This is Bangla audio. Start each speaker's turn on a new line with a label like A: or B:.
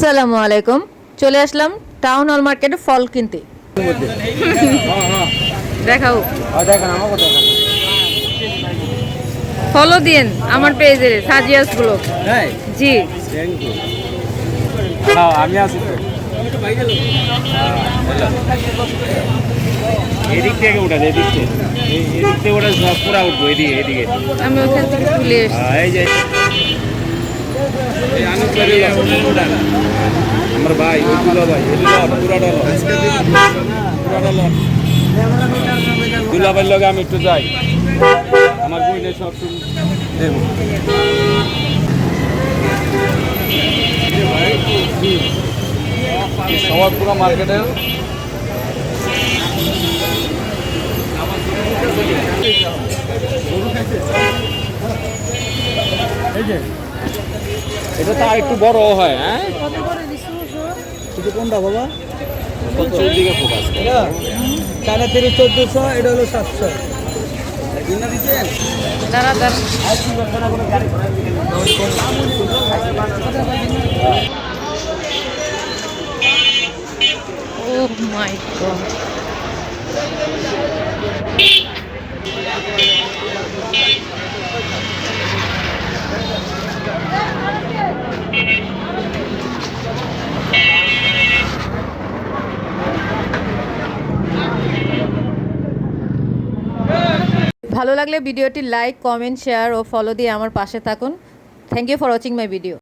A: আসসালামু আলাইকুম। চলে আসলাম টাউন হল মার্কেটে ফল কিনতে। দেখাও, ফলো দিয়েন আমার পেজে সাজিয়াস ব্লগ। জি,
B: আমি আছি তো। এদিক থেকে উঠান, এদিক থেকে ওটা পুরা উঠবো, এদিকে এদিকে।
A: আমি ওখান থেকে তুলে এসেছি।
B: এই যে আমার ভাই দুলা ভাই দুলা ভাইয়ের লগে আমি একটু যাই, আমার বইনে সব দেব। সবার পুরো মার্কেটের এটা তো আর একটু বড় হয়। হ্যাঁ,
C: কোনটা বাবা?
B: দিকে ফোকাস
C: চায়না থেকে 1400, এটা হলো 700।
A: দাঁড়া দাঁড়া, ও মাই গড, ভালো লাগলে ভিডিওটি লাইক, কমেন্ট, শেয়ার ও ফলো দিয়ে আমার পাশে থাকুন। Thank you for watching my video.